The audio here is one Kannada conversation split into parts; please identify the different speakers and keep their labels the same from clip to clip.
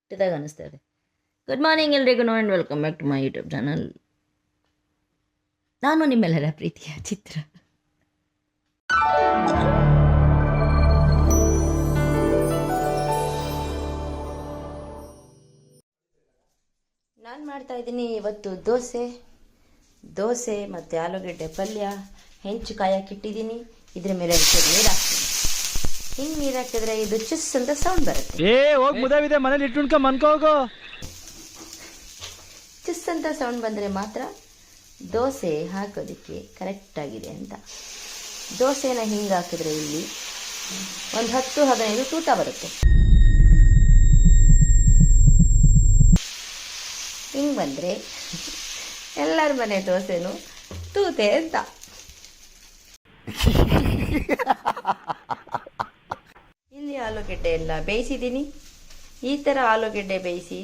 Speaker 1: ಕೆಟ್ಟದಾಗ ಅನಿಸ್ತಾ ಇದೆ. ಗುಡ್ ಮಾರ್ನಿಂಗ್ ಎಲ್ರಿಗೂ and welcome back to my YouTube channel. ನಾನು ನಿಮ್ಮೆಲ್ಲರ ಪ್ರೀತಿಯ ಚಿತ್ರ. ನಾನು ಮಾಡ್ತಾ ಇದ್ದೀನಿ ಇವತ್ತು ದೋಸೆ ಮತ್ತು ಆಲೂಗಡ್ಡೆ ಪಲ್ಯ. ಹೆಂಚು ಕಾಯಕ್ಕಿಟ್ಟಿದ್ದೀನಿ. ಇದ್ರ ಮೇಲೆ ನೀರು ಹಾಕ್ತೀನಿ. ಹಿಂಗೆ ನೀರು ಹಾಕಿದ್ರೆ ಇದು ಚುಸ್ ಅಂತ ಸೌಂಡ್ ಬರುತ್ತೆ. ಚುಸ್ ಅಂತ ಸೌಂಡ್ ಬಂದರೆ ಮಾತ್ರ ದೋಸೆ ಹಾಕೋದಕ್ಕೆ ಕರೆಕ್ಟಾಗಿದೆ ಅಂತ. ದೋಸೆನ ಹಿಂಗೆ ಹಾಕಿದ್ರೆ ಇಲ್ಲಿ ಒಂದು 10-15 ತೂತ ಬರುತ್ತೆ. ಹಿಂಗೆ ಬಂದರೆ ಎಲ್ಲರ ಮನೆ ದೋಸೆನೂ ತೂತೆ ಅಂತ. ಇಲ್ಲಿ ಆಲೂಗೆಡ್ಡೆ ಎಲ್ಲ ಬೇಯಿಸಿದ್ದೀನಿ. ಈ ಥರ ಆಲೂಗೆಡ್ಡೆ ಬೇಯಿಸಿ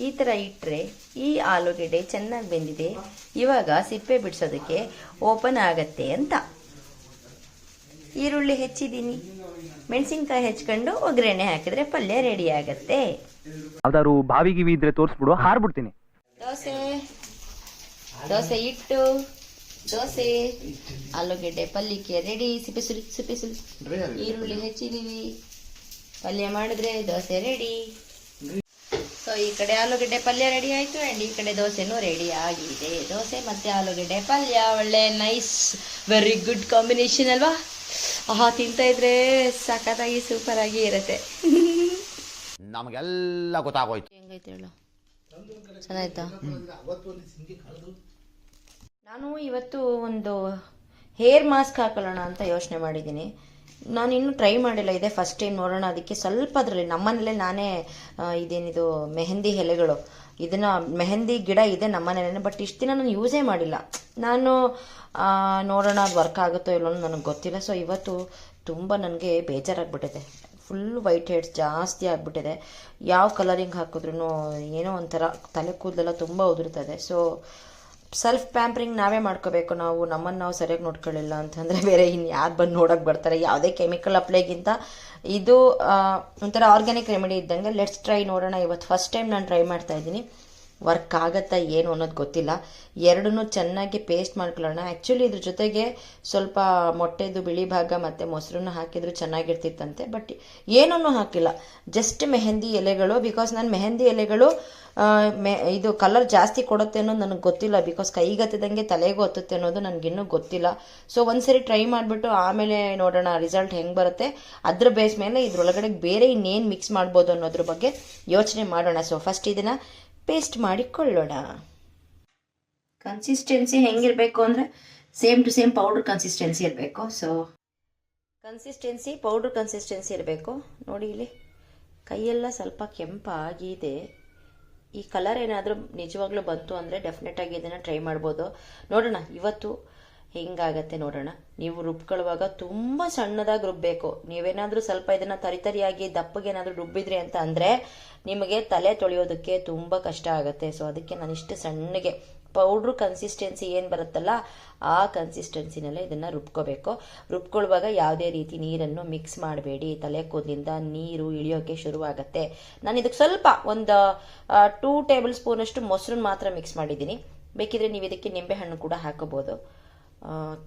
Speaker 1: ಈ ಥರ ಇಟ್ಟರೆ ಈ ಆಲೂಗೆಡ್ಡೆ ಚೆನ್ನಾಗಿ ಬೆಂದಿದೆ. ಇವಾಗ ಸಿಪ್ಪೆ ಬಿಡಿಸೋದಕ್ಕೆ ಓಪನ್ ಆಗತ್ತೆ ಅಂತ. ಈರುಳ್ಳಿ ಹೆಚ್ಚಿದ್ದೀನಿ. ಮೆಣಸಿನ್ಕಾಯಿ ಹೆಚ್ಕೊಂಡು ಒಗ್ಗರಣೆ ಹಾಕಿದ್ರೆ ಪಲ್ಯ ರೆಡಿ ಆಗತ್ತೆ.
Speaker 2: ಯಾವ್ದಾದ್ರು ಬಾವಿಗಿವಿ ಇದ್ರೆ ತೋರಿಸ್ಬಿಡು, ಹಾರ್ಬಿಡ್ತೀನಿ.
Speaker 1: ದೋಸೆ ಇಟ್ಟು ದೋಸೆ ಆಲೂಗೆಡ್ಡೆ ಪಲ್ಯಕ್ಕೆ ರೆಡಿ. ಸಿಪ್ಪೆ ಸುಲಿ ಈರುಳ್ಳಿ ಹೆಚ್ಚಿದೀವಿ. ಪಲ್ಯ ಮಾಡಿದ್ರೆ ದೋಸೆ ರೆಡಿ. ಸೊ ಈ ಕಡೆ ಆಲೂಗೆಡ್ಡೆ ಪಲ್ಯ ರೆಡಿ ಆಯಿತು ಆ್ಯಂಡ್ ಈ ಕಡೆ ದೋಸೆನೂ ರೆಡಿ ಆಗಿದೆ. ದೋಸೆ ಮತ್ತು ಆಲೂಗೆಡ್ಡೆ ಪಲ್ಯ ಒಳ್ಳೆ ನೈಸ್ ವೆರಿ ಗುಡ್ ಕಾಂಬಿನೇಷನ್ ಅಲ್ವಾ? ತಿಂತಾ ಇದ್ರೆ ಸಖತ್ತಾಗಿ ಸೂಪರ್ ಆಗಿ ಇರುತ್ತೆ.
Speaker 3: ನಮಗೆಲ್ಲ ಗೊತ್ತಾಗೋಯ್ತು.
Speaker 1: ಹೆಂಗೈತೆ ಹೇಳು? ಚೆನ್ನಾಯ್ತಾ? ನಾನು ಇವತ್ತು ಒಂದು ಹೇರ್ ಮಾಸ್ಕ್ ಹಾಕೊಳ್ಳೋಣ ಅಂತ ಯೋಚನೆ ಮಾಡಿದ್ದೀನಿ. ನಾನು ಇನ್ನೂ ಟ್ರೈ ಮಾಡಿಲ್ಲ, ಇದೆ ಫಸ್ಟ್ ಟೈಮ್ ನೋಡೋಣ. ಅದಕ್ಕೆ ಸ್ವಲ್ಪ ಅದರಲ್ಲಿ ನಮ್ಮನೇಲೆ ನಾನೇ ಇದೇನಿದು ಮೆಹಂದಿ ಎಲೆಗಳು, ಇದನ್ನು ಮೆಹಂದಿ ಗಿಡ ಇದೆ ನಮ್ಮನೇಲೆ. ಬಟ್ ಇಷ್ಟು ದಿನ ನಾನು ಯೂಸೇ ಮಾಡಿಲ್ಲ. ನಾನು ನೋಡೋಣ ಅದು ವರ್ಕ್ ಆಗುತ್ತೋ ಇಲ್ಲೋ ನನಗೆ ಗೊತ್ತಿಲ್ಲ. ಸೊ ಇವತ್ತು ತುಂಬ ನನಗೆ ಬೇಜಾರಾಗ್ಬಿಟ್ಟಿದೆ. ಫುಲ್ ವೈಟ್ ಹೆಡ್ಸ್ ಜಾಸ್ತಿ ಆಗಿಬಿಟ್ಟಿದೆ. ಯಾವ ಕಲರಿಂಗ್ ಹಾಕಿದ್ರೂ ಏನೋ ಒಂಥರ ತಲೆ ಕೂದಲೆಲ್ಲ ತುಂಬ ಉದುರ್ತದೆ. ಸೊ ಸೆಲ್ಫ್ ಪ್ಯಾಂಪರಿಂಗ್ ನಾವೇ ಮಾಡ್ಕೋಬೇಕು. ನಮ್ಮನ್ನು ನಾವು ಸರಿಯಾಗಿ ನೋಡ್ಕೊಳ್ಳಿಲ್ಲ ಅಂತಂದರೆ ಬೇರೆ ಇನ್ನು ಯಾರು ಬಂದು ನೋಡೋಕೆ ಬರ್ತಾರೆ? ಯಾವುದೇ ಕೆಮಿಕಲ್ ಅಪ್ಲೈಗಿಂತ ಇದು ಒಂಥರ ಆರ್ಗ್ಯಾನಿಕ್ ರೆಮಿಡಿ ಇದ್ದಂಗೆ. ಲೆಟ್ಸ್ ಟ್ರೈ ನೋಡೋಣ. ಇವತ್ತು ಫಸ್ಟ್ ಟೈಮ್ ನಾನು ಟ್ರೈ ಮಾಡ್ತಾ ಇದ್ದೀನಿ. ವರ್ಕ್ ಆಗುತ್ತಾ ಏನು ಅನ್ನೋದು ಗೊತ್ತಿಲ್ಲ. ಎರಡನ್ನೂ ಚೆನ್ನಾಗಿ ಪೇಸ್ಟ್ ಮಾಡ್ಕೊಳ್ಳೋಣ. ಆ್ಯಕ್ಚುಲಿ ಇದ್ರ ಜೊತೆಗೆ ಸ್ವಲ್ಪ ಮೊಟ್ಟೆದು ಬಿಳಿ ಭಾಗ ಮತ್ತು ಮೊಸರನ್ನು ಹಾಕಿದ್ರು ಚೆನ್ನಾಗಿರ್ತಿತ್ತಂತೆ. ಬಟ್ ಏನನ್ನೂ ಹಾಕಿಲ್ಲ, ಜಸ್ಟ್ ಮೆಹಂದಿ ಎಲೆಗಳು. ಬಿಕಾಸ್ ನಾನು ಮೆಹಂದಿ ಎಲೆಗಳು ಇದು ಕಲರ್ ಜಾಸ್ತಿ ಕೊಡುತ್ತೆ ಅನ್ನೋದು ನನಗೆ ಗೊತ್ತಿಲ್ಲ. ಬಿಕಾಸ್ ಕೈಗೆ ಹತ್ತಿದಂಗೆ ತಲೆಗೂ ಹತ್ತುತ್ತೆ ಅನ್ನೋದು ನನಗಿನ್ನೂ ಗೊತ್ತಿಲ್ಲ. ಸೊ ಒಂದ್ಸರಿ ಟ್ರೈ ಮಾಡಿಬಿಟ್ಟು ಆಮೇಲೆ ನೋಡೋಣ ರಿಸಲ್ಟ್ ಹೆಂಗೆ ಬರುತ್ತೆ. ಅದ್ರ ಬೇಸ್ ಮೇಲೆ ಇದ್ರೊಳಗಡೆ ಬೇರೆ ಇನ್ನೇನು ಮಿಕ್ಸ್ ಮಾಡ್ಬೋದು ಅನ್ನೋದ್ರ ಬಗ್ಗೆ ಯೋಚನೆ ಮಾಡೋಣ. ಸೊ ಫಸ್ಟ್ ಇದನ್ನು ಪೇಸ್ಟ್ ಮಾಡಿಕೊಳ್ಳೋಣ. ಕನ್ಸಿಸ್ಟೆನ್ಸಿ ಹೆಂಗಿರಬೇಕು ಅಂದರೆ same to same powder consistency ಇರಬೇಕು. ಸೊ ಪೌಡ್ರ್ ಕನ್ಸಿಸ್ಟೆನ್ಸಿ ಇರಬೇಕು. ನೋಡಿ ಇಲ್ಲಿ ಕೈಯೆಲ್ಲ ಸ್ವಲ್ಪ ಕೆಂಪಾಗಿದೆ. ಈ ಕಲರ್ ಏನಾದರೂ ನಿಜವಾಗ್ಲೂ ಬಂತು ಅಂದರೆ ಡೆಫಿನೆಟಾಗಿ ಇದನ್ನು ಟ್ರೈ ಮಾಡ್ಬೋದು. ನೋಡೋಣ ಇವತ್ತು ಹೆಂಗಾಗತ್ತೆ ನೋಡೋಣ. ನೀವು ರುಬ್ಕೊಳ್ಳುವಾಗ ತುಂಬ ಸಣ್ಣದಾಗಿ ರುಬ್ಬಬೇಕು. ನೀವೇನಾದರೂ ಸ್ವಲ್ಪ ಇದನ್ನು ತರಿಯಾಗಿ ದಪ್ಪಗೇನಾದರೂ ರುಬ್ಬಿದ್ರಿ ಅಂತ ಅಂದರೆ ನಿಮಗೆ ತಲೆ ತೊಳೆಯೋದಕ್ಕೆ ತುಂಬ ಕಷ್ಟ ಆಗುತ್ತೆ. ಸೊ ಅದಕ್ಕೆ ನಾನು ಇಷ್ಟು ಸಣ್ಣಗೆ ಪೌಡ್ರು ಕನ್ಸಿಸ್ಟೆನ್ಸಿ ಏನು ಬರುತ್ತಲ್ಲ ಆ ಕನ್ಸಿಸ್ಟೆನ್ಸಿನಲ್ಲೇ ಇದನ್ನು ರುಬ್ಕೋಬೇಕು. ರುಬ್ಕೊಳ್ಳುವಾಗ ಯಾವುದೇ ರೀತಿ ನೀರನ್ನು ಮಿಕ್ಸ್ ಮಾಡಬೇಡಿ. ತಲೆ ಕೂದಲಿಂದ ನೀರು ಇಳಿಯೋಕ್ಕೆ ಶುರುವಾಗುತ್ತೆ. ನಾನು ಇದಕ್ಕೆ ಸ್ವಲ್ಪ ಒಂದು 2 ಟೇಬಲ್ ಸ್ಪೂನಷ್ಟು ಮೊಸರನ್ನ ಮಾತ್ರ ಮಿಕ್ಸ್ ಮಾಡಿದ್ದೀನಿ. ಬೇಕಿದ್ರೆ ನೀವು ಇದಕ್ಕೆ ನಿಂಬೆಹಣ್ಣು ಕೂಡ ಹಾಕೋಬೋದು.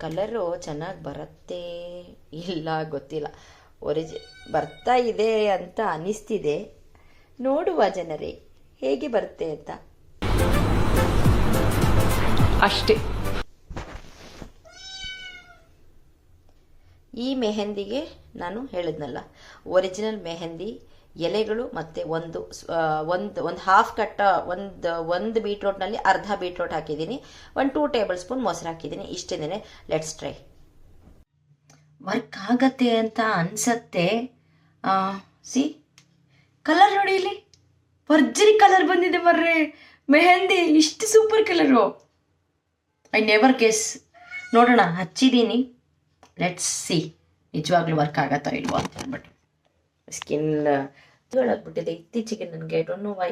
Speaker 1: ಕಲರು ಚೆನ್ನಾಗಿ ಬರುತ್ತೆ ಇಲ್ಲ ಗೊತ್ತಿಲ್ಲ. ಬರ್ತಾ ಇದೆ ಅಂತ ಅನ್ನಿಸ್ತಿದೆ. ನೋಡುವ ಜನರೇ ಹೇಗೆ ಬರುತ್ತೆ ಅಂತ ಅಷ್ಟೇ. ಈ ಮೆಹಂದಿಗೆ ನಾನು ಹೇಳಿದ್ನಲ್ಲ ಒರಿಜಿನಲ್ ಮೆಹಂದಿ ಎಲೆಗಳು ಮತ್ತು ಒಂದು ಹಾಫ್ ಕಟ್ಟ ಒಂದು ಬೀಟ್ರೋಟ್ನಲ್ಲಿ ಅರ್ಧ ಬೀಟ್ರೋಟ್ ಹಾಕಿದ್ದೀನಿ. 2 ಟೇಬಲ್ ಸ್ಪೂನ್ ಮೊಸರು ಹಾಕಿದ್ದೀನಿ. ಇಷ್ಟೇನೆ. Let's try. ವರ್ಕ್ ಆಗತ್ತೆ ಅಂತ ಅನ್ಸತ್ತೆ. ಸಿ ಕಲರ್ ನೋಡಿ, ಇಲ್ಲಿ ಭರ್ಜರಿ ಕಲರ್ ಬಂದಿದೆ ಬರ್ರೆ. ಮೆಹಂದಿ ಇಷ್ಟು super colour. I never guess. ನೋಡೋಣ, ಹಚ್ಚಿದ್ದೀನಿ. ಲೆಟ್ಸ್ ಸಿ ನಿಜವಾಗ್ಲೂ ವರ್ಕ್ ಆಗತ್ತಾ ಇಲ್ವೋ ಅಂತ ಹೇಳ್ಬಿಟ್ಟು. ಸ್ಕಿನ್ ಆಗ್ಬಿಟ್ಟಿದೆ ಇತ್ತೀಚೆಗೆ ನನಗೆ. ಐ ಡೋಂಟ್ ನೋ ವೈ,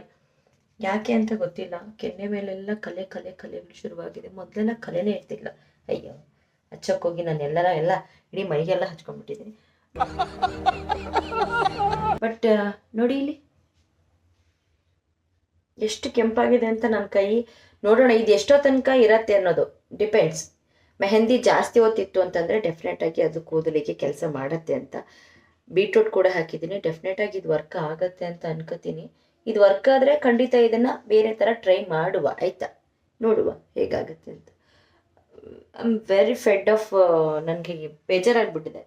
Speaker 1: ಯಾಕೆ ಅಂತ ಗೊತ್ತಿಲ್ಲ. ಕೆನ್ನೆ ಮೇಲೆಲ್ಲ ಕಲೆಗಳು ಶುರುವಾಗಿದೆ. ಮೊದಲೆಲ್ಲ ಕಲೆನೇ ಇರ್ತಿಲ್ಲ. ಅಯ್ಯೋ, ಹಚ್ಚೋಕ್ಕೋಗಿ ನಾನು ಎಲ್ಲ ಇಡೀ ಮೈಗೆಲ್ಲ ಬಟ್ ನೋಡಿ ಇಲ್ಲಿ ಎಷ್ಟು ಕೆಂಪಾಗಿದೆ ಅಂತ ನನ್ನ ಕೈ ನೋಡೋಣ. ಇದು ಎಷ್ಟೋ ತನಕ ಇರತ್ತೆ ಅನ್ನೋದು ಡಿಪೆಂಡ್ಸ್. ಮೆಹಂದಿ ಜಾಸ್ತಿ ಹೊತ್ತಿತ್ತು ಅಂತಂದರೆ ಡೆಫಿನೆಟಾಗಿ ಅದು ಕೂದಲಿಗೆ ಕೆಲಸ ಮಾಡತ್ತೆ ಅಂತ. ಬೀಟ್ರೂಟ್ ಕೂಡ ಹಾಕಿದ್ದೀನಿ. ಡೆಫಿನೆಟಾಗಿ ಇದು ವರ್ಕ್ ಆಗತ್ತೆ ಅಂತ ಅನ್ಕೋತೀನಿ. ಇದು ವರ್ಕ್ ಆದರೆ ಖಂಡಿತ ಇದನ್ನು ಬೇರೆ ಥರ ಟ್ರೈ ಮಾಡುವ, ಆಯಿತಾ? ನೋಡುವ ಹೇಗಾಗುತ್ತೆ ಅಂತ. I am very Fed of, ನನಗೆ ಬೇಜಾರಾಗಿಬಿಟ್ಟಿದೆ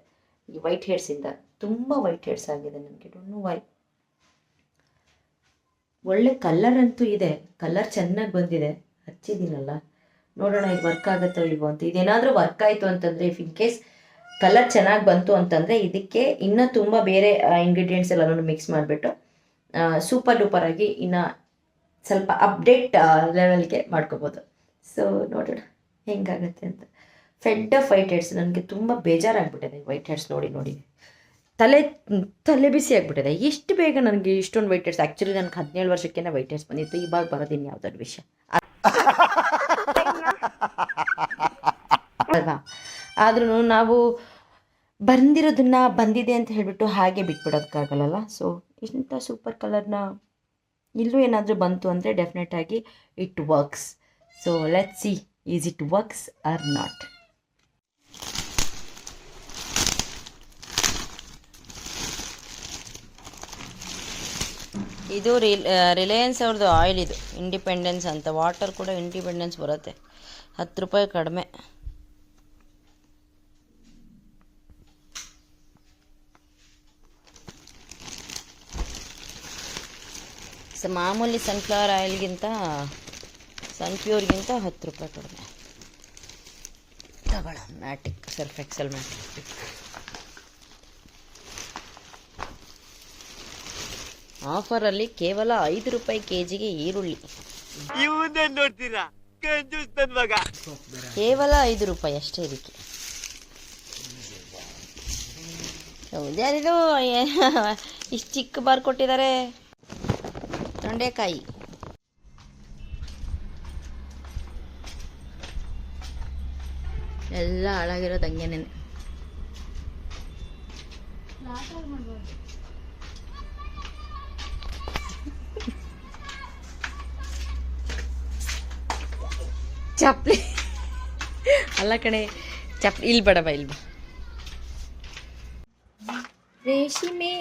Speaker 1: ಈ ವೈಟ್ ಹೇರ್ಸಿಂದ. ತುಂಬ ವೈಟ್ ಹೇರ್ಸ್ ಆಗಿದೆ ನನಗೆ, ಡೋಂಟ್ ನೋ ವೈ. ಒಳ್ಳೆ ಕಲರ್ ಅಂತೂ ಇದೆ, ಕಲರ್ ಚೆನ್ನಾಗಿ ಬಂದಿದೆ, ಹಚ್ಚಿದ್ದೀನಲ್ಲ. ನೋಡೋಣ ಇದು ವರ್ಕ್ ಆಗುತ್ತೋ ಇಲ್ವೋ ಅಂತ. ಇದೇನಾದರೂ ವರ್ಕ್ ಆಯಿತು ಅಂತಂದರೆ, ಇಫ್ ಇನ್ ಕೇಸ್ ಕಲರ್ ಚೆನ್ನಾಗಿ ಬಂತು ಅಂತಂದರೆ ಇದಕ್ಕೆ ಇನ್ನೂ ತುಂಬ ಬೇರೆ ಇಂಗ್ರೀಡಿಯೆಂಟ್ಸ್ ಎಲ್ಲನೂ ಮಿಕ್ಸ್ ಮಾಡಿಬಿಟ್ಟು ಸೂಪರ್ ಡೂಪರ್ ಆಗಿ ಇನ್ನು ಸ್ವಲ್ಪ ಅಪ್ಡೇಟ್ ಲೆವೆಲ್ಗೆ ಮಾಡ್ಕೋಬೋದು. ಸೊ ನೋಡೋಣ ಹೆಂಗಾಗತ್ತೆ ಅಂತ. ಫೆಡ್ ಆಫ್ ವೈಟ್ ಹೇರ್ಸ್, ನನಗೆ ತುಂಬ ಬೇಜಾರಾಗ್ಬಿಟ್ಟಿದೆ ವೈಟ್ ಹೇರ್ಸ್ ನೋಡಿ ನೋಡಿ. ತಲೆ ಬಿಸಿ ಆಗಿಬಿಟ್ಟಿದೆ. ಎಷ್ಟು ಬೇಗ ನನಗೆ ಇಷ್ಟೊಂದು ವೈಟ್ ಹೇರ್ಸ್. ಆ್ಯಕ್ಚುಲಿ ನನಗೆ 17 ವರ್ಷಕ್ಕೇ ವೈಟ್ ಹೇರ್ಸ್ ಬಂದಿತ್ತು. ಇವಾಗ ಬರೋದಿನ್ನು ಯಾವುದಾದ್ರು ವಿಷಯ ಅಲ್ವಾ? ಆದ್ರೂ ನಾವು ಬಂದಿರೋದನ್ನ ಬಂದಿದೆ ಅಂತ ಹೇಳಿಬಿಟ್ಟು ಹಾಗೆ ಬಿಟ್ಬಿಡೋದಕ್ಕಾಗಲ್ಲ. ಸೊ ಇಂಥ ಸೂಪರ್ ಕಲರ್ನ ಇಲ್ಲೂ ಏನಾದರೂ ಬಂತು ಅಂದರೆ ಡೆಫಿನೆಟಾಗಿ it works. So let's see, is it works or not. ಇದು ರಿಲಯನ್ಸ್ ಅವ್ರದ್ದು ಆಯಿಲ್, ಇದು ಇಂಡಿಪೆಂಡೆನ್ಸ್ ಅಂತ. ವಾಟರ್ ಕೂಡ ಇಂಡಿಪೆಂಡೆನ್ಸ್ ಬರುತ್ತೆ, 10 ರೂಪಾಯಿ ಕಡಿಮೆ. ಮಾಮೂಲಿ ಸನ್ಫ್ಲವರ್ ಆಯಿಲ್ಗಿಂತ ಸನ್ಪ್ಯೂರ್ಗಿಂತ 10 ರೂಪಾಯಿ ಕಡಿಮೆ. ತಗೊಳ್ಳೋ ಮ್ಯಾಟಿಕ್, ಸರ್ಫ್ ಎಕ್ಸೆಲ್ ಮ್ಯಾಟಿಕ್. ಆಫರಲ್ಲಿ ಕೇವಲ 5 ರೂಪಾಯಿ ಕೆಜಿಗೆ ಈರುಳ್ಳಿ.
Speaker 2: ನೋಡ್ತೀರಾ,
Speaker 1: ಕೇವಲ 5 ರೂಪಾಯಿ ಅಷ್ಟೇ ಇದಕ್ಕೆ. ಯಾರಿದು ಇಷ್ಟು ಚಿಕ್ಕ ಬಾರ್ ಕೊಟ್ಟಿದ್ದಾರೆ. ತೊಂಡೆಕಾಯಿ, ಎಲ್ಲ ಹಾಳಾಗಿರೋದು ಹಂಗೇನೆ. ಚಪ್ಲಿ ಅಲ್ಲ ಕಣೆ, ಚಪ್ಲಿ ಇಲ್ಲಿ ಬೇಡ, ಬಾ ಇಲ್ಲಿ ಬಾ. ರೇಷ್ಮೆ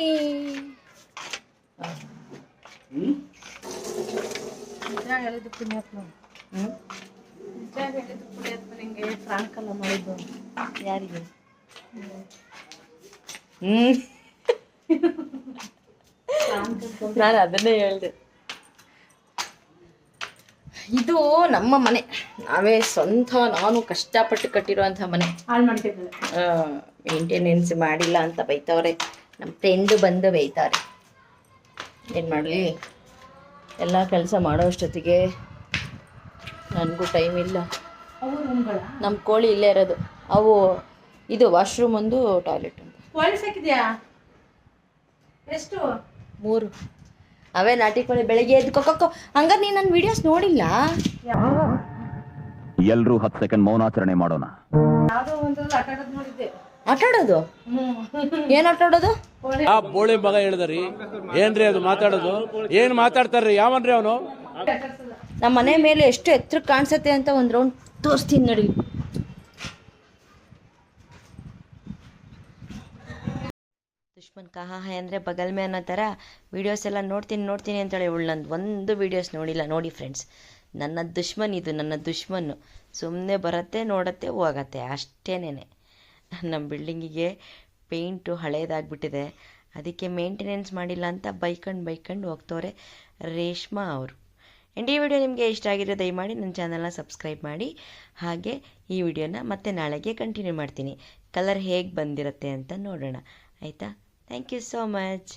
Speaker 1: ಫ್ರಾಂಕ್ ಎಲ್ಲ ಮಾಡಿದ್ದು ಯಾರಿಗೆ? ನಾನು ಅದನ್ನೇ ಹೇಳಿದೆ. ಇದು ನಮ್ಮ ಮನೆ, ನಾವೇ ಸ್ವಂತ, ನಾನು ಕಷ್ಟಪಟ್ಟು ಕಟ್ಟಿರುವಂಥ ಮನೆ. ಹಾಳು ಮಾಡ್ತಿದ್ದೆ, ಮೇಂಟೆನೆನ್ಸ್ ಮಾಡಿಲ್ಲ ಅಂತ ಬೈತವ್ರೆ. ನಮ್ಮ ಫ್ರೆಂಡು ಬಂದು ಬೈತಾರೆ. ಏನು ಮಾಡಲಿ, ಎಲ್ಲ ಕೆಲಸ ಮಾಡೋ ಅಷ್ಟೊತ್ತಿಗೆ ನನಗೂ ಟೈಮ್ ಇಲ್ಲ. ನಮ್ಮ ಕೋಳಿ ಇಲ್ಲೇ ಇರೋದು. ಅವು ಇದು ವಾಶ್ರೂಮ್ ಒಂದು, ಟಾಯ್ಲೆಟ್ ಒಂದು. ಎಷ್ಟು? 3. ಅವೇ ನಾಟಿ ಕೋಳಿ. ಬೆಳಗ್ಗೆ ಎದ್ದು ಕೊಕ್ಕೋ. ಹಂಗಾರೆ ನೀನು ನನ್ನ ವಿಡಿಯೋಸ್ ನೋಡಿಲ್ಲ?
Speaker 3: ಎಲ್ಲರೂ 10 ಸೆಕೆಂಡ್ ಮೌನಾಚರಣೆ ಮಾಡೋಣ.
Speaker 1: ಆಟಾಡೋದು? ಏನ್ ಆಟಾಡೋದು?
Speaker 4: ಆ ಬೋಳಿ ಮಗ ಹೇಳಿದ್ರಿ, ಏನ್ರಿ ಅದು ಮಾತಾಡೋದು? ಏನ್ ಮಾತಾಡ್ತಾರ್ರಿ? ಯಾವನ್ರಿ ಅವನು?
Speaker 1: ನಮ್ಮ ಮನೆ ಮೇಲೆ ಎಷ್ಟು ಎತ್ತರ ಕಾಣಿಸುತ್ತೆ ಅಂತ ಒಂದು ರೌಂಡ್ ತೋರಿಸ್ತೀನಿ ನೋಡಿ. ದುಶ್ಮನ್ ಕಹಾ ಹೈ ಅಂದರೆ ಬಗಲ್ ಮೇ ಅನ್ನೋ ಥರ ವೀಡಿಯೋಸ್ ಎಲ್ಲ ನೋಡ್ತೀನಿ ಅಂತೇಳಿ ಇವಳು ನಂದು ಒಂದು ವೀಡಿಯೋಸ್ ನೋಡಿಲ್ಲ. ನೋಡಿ ಫ್ರೆಂಡ್ಸ್, ನನ್ನ ದುಶ್ಮನ್ ಇದು, ನನ್ನ ದುಶ್ಮನ್ನು. ಸುಮ್ಮನೆ ಬರುತ್ತೆ, ನೋಡತ್ತೆ, ಹೋಗತ್ತೆ, ಅಷ್ಟೇನೇನೆ. ನಮ್ಮ ಬಿಲ್ಡಿಂಗಿಗೆ ಪೇಂಟು ಹಳೇದಾಗ್ಬಿಟ್ಟಿದೆ, ಅದಕ್ಕೆ ಮೇಂಟೆನೆನ್ಸ್ ಮಾಡಿಲ್ಲ ಅಂತ ಬೈಕಂಡು ಹೋಗ್ತವ್ರೆ ರೇಷ್ಮಾ ಅವರು. ಆ್ಯಂಡ್ ಈ ವಿಡಿಯೋ ನಿಮಗೆ ಇಷ್ಟ ಆಗಿರೋ ದಯಮಾಡಿ ನನ್ನ ಚಾನಲ್ನ ಸಬ್ಸ್ಕ್ರೈಬ್ ಮಾಡಿ. ಹಾಗೆ ಈ ವಿಡಿಯೋನ ಮತ್ತೆ ನಾಳೆಗೆ ಕಂಟಿನ್ಯೂ ಮಾಡ್ತೀನಿ. ಕಲರ್ ಹೇಗೆ ಬಂದಿರುತ್ತೆ ಅಂತ ನೋಡೋಣ, ಆಯಿತಾ? Thank you so much.